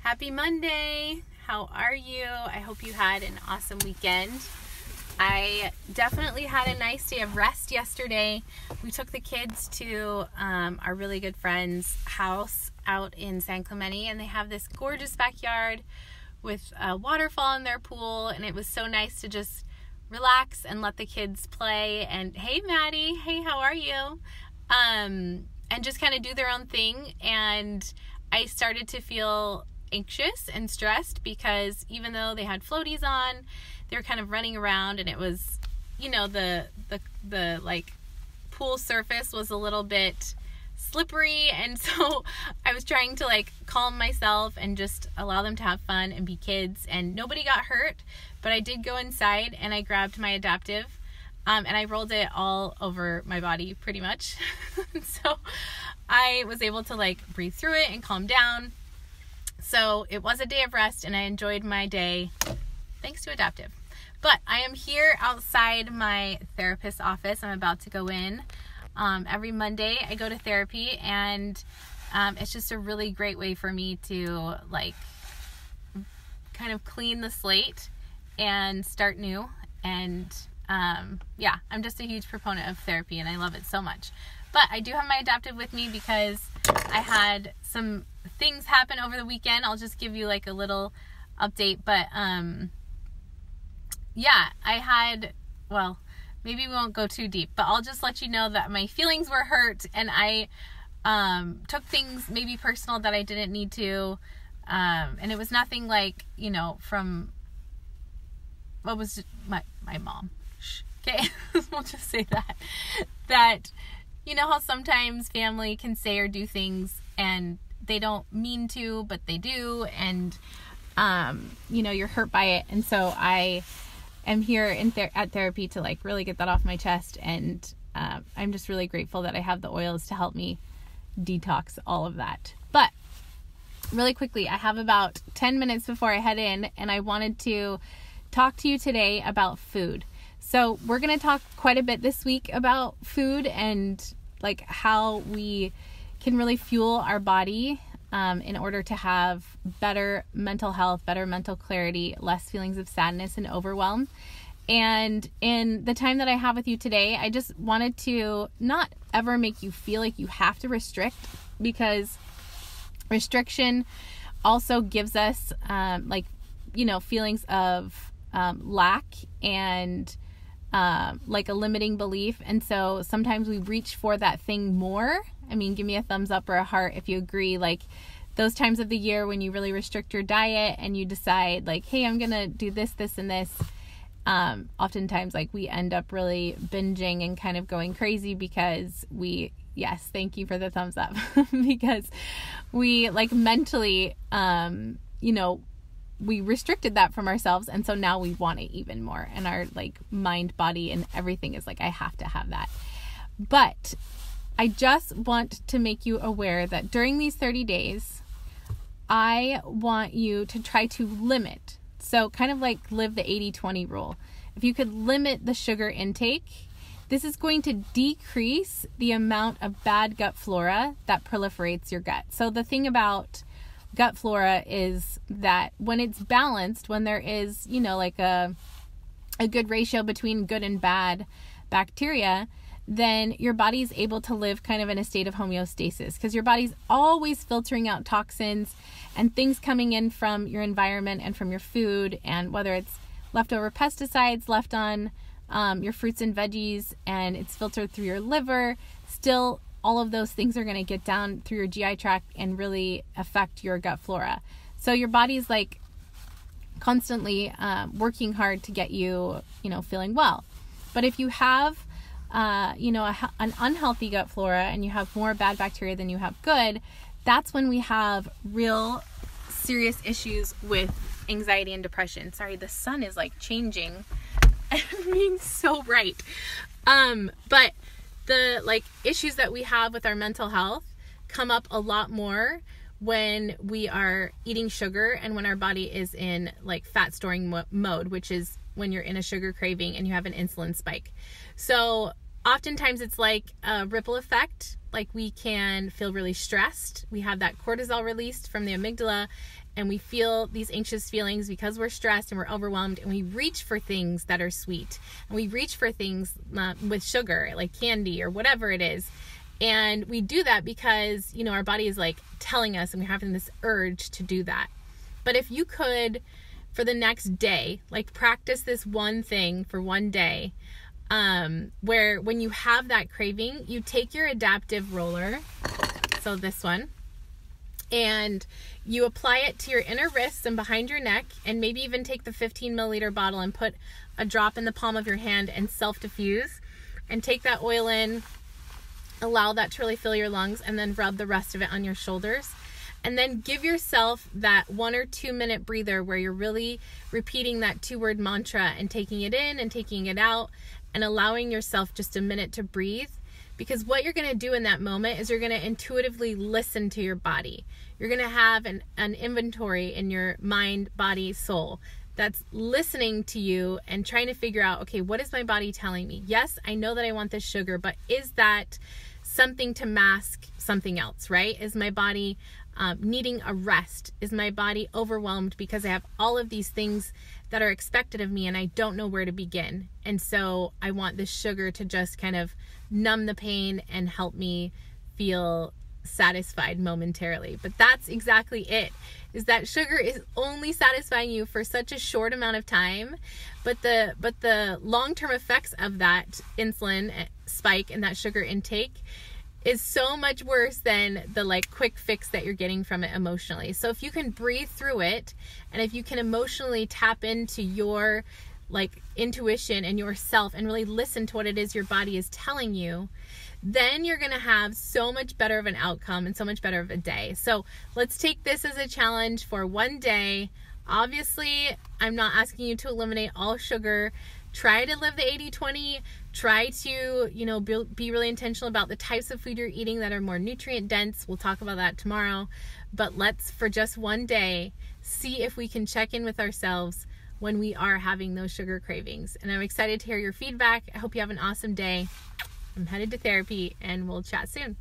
Happy Monday. How are you? I hope you had an awesome weekend. I definitely had a nice day of rest yesterday. We took the kids to our really good friend's house out in San Clemente, and they have this gorgeous backyard with a waterfall in their pool, and it was so nice to just relax and let the kids play. And hey, Maddie, hey, how are you? And just kind of do their own thing. And I started to feel anxious and stressed because even though they had floaties on, they were kind of running around, and it was, the like pool surface was a little bit slippery, and so I was trying to like calm myself and just allow them to have fun and be kids, and nobody got hurt. But I did go inside and I grabbed my Adaptive and I rolled it all over my body pretty much. So I was able to like breathe through it and calm down. So it was a day of rest, and I enjoyed my day thanks to Adaptive. But I am here outside my therapist's office. I'm about to go in. Every Monday I go to therapy, and it's just a really great way for me to like kind of clean the slate and start new. And I'm just a huge proponent of therapy, and I love it so much. But I do have my Adaptive with me because I had some things happen over the weekend. I'll just give you like a little update. But I had, maybe we won't go too deep, but I'll just let you know that my feelings were hurt, and I took things maybe personal that I didn't need to. And it was nothing like, from what was my mom. Okay, we'll just say that you know how sometimes family can say or do things and they don't mean to, but they do, and you're hurt by it. And so I am here at therapy to like really get that off my chest, and I'm just really grateful that I have the oils to help me detox all of that. But really quickly, I have about 10 minutes before I head in, and I wanted to talk to you today about food. So we're going to talk quite a bit this week about food and like how we can really fuel our body in order to have better mental health, better mental clarity, less feelings of sadness and overwhelm. And in the time that I have with you today, I just wanted to not ever make you feel like you have to restrict, because restriction also gives us feelings of lack and like a limiting belief. And so sometimes we reach for that thing more. I mean, give me a thumbs up or a heart if you agree. Like those times of the year when you really restrict your diet and you decide like, hey, I'm going to do this, this, and this. Oftentimes like we end up really binging and kind of going crazy because yes, thank you for the thumbs up, because we like mentally, we restricted that from ourselves. And so now we want it even more. And our like mind, body, and everything is like, I have to have that. But I just want to make you aware that during these 30 days, I want you to try to limit. So kind of like live the 80-20 rule. If you could limit the sugar intake, this is going to decrease the amount of bad gut flora that proliferates your gut. So the thing about gut flora is that when it's balanced, when there is, like a good ratio between good and bad bacteria, then your body's able to live kind of in a state of homeostasis, because your body's always filtering out toxins and things coming in from your environment and from your food, and whether it's leftover pesticides left on your fruits and veggies and it's filtered through your liver, still all of those things are going to get down through your GI tract and really affect your gut flora. So your body's like constantly working hard to get you, feeling well. But if you have, an unhealthy gut flora and you have more bad bacteria than you have good, that's when we have real serious issues with anxiety and depression. Sorry, the sun is like changing and being so bright. But the like issues that we have with our mental health come up a lot more when we are eating sugar and when our body is in like fat storing mode, which is when you're in a sugar craving and you have an insulin spike. So Oftentimes it's like a ripple effect. Like we can feel really stressed. We have that cortisol released from the amygdala, and we feel these anxious feelings because we're stressed and we're overwhelmed, and we reach for things that are sweet, and we reach for things with sugar, like candy or whatever it is. And we do that because, you know, our body is like telling us, and we're having this urge to do that. But if you could, for the next day, like practice this one thing for one day, where when you have that craving, you take your adaptive roller, so this one, and you apply it to your inner wrists and behind your neck, and maybe even take the 15 milliliter bottle and put a drop in the palm of your hand and self-diffuse, and take that oil in, allow that to really fill your lungs, and then rub the rest of it on your shoulders. And then give yourself that 1 or 2 minute breather where you're really repeating that 2-word mantra and taking it in and taking it out and allowing yourself just a minute to breathe. Because what you're going to do in that moment is you're going to intuitively listen to your body. You're going to have an inventory in your mind, body, soul that's listening to you and trying to figure out, okay, what is my body telling me? Yes, I know that I want this sugar, but is that something to mask something else, right? Is my body needing a rest? Is my body overwhelmed because I have all of these things that are expected of me and I don't know where to begin? And so I want this sugar to just kind of numb the pain and help me feel satisfied momentarily. But that's exactly it, is that sugar is only satisfying you for such a short amount of time, but the long-term effects of that insulin spike and that sugar intake is so much worse than the like quick fix that you're getting from it emotionally. So if you can breathe through it, and if you can emotionally tap into your like intuition and yourself and really listen to what it is your body is telling you, then you're going to have so much better of an outcome and so much better of a day. So let's take this as a challenge for one day. Obviously, I'm not asking you to eliminate all sugar. Try to live the 80-20. Try to, you know, be really intentional about the types of food you're eating that are more nutrient dense. We'll talk about that tomorrow. But let's, for just one day, see if we can check in with ourselves when we are having those sugar cravings. And I'm excited to hear your feedback. I hope you have an awesome day. I'm headed to therapy, and we'll chat soon.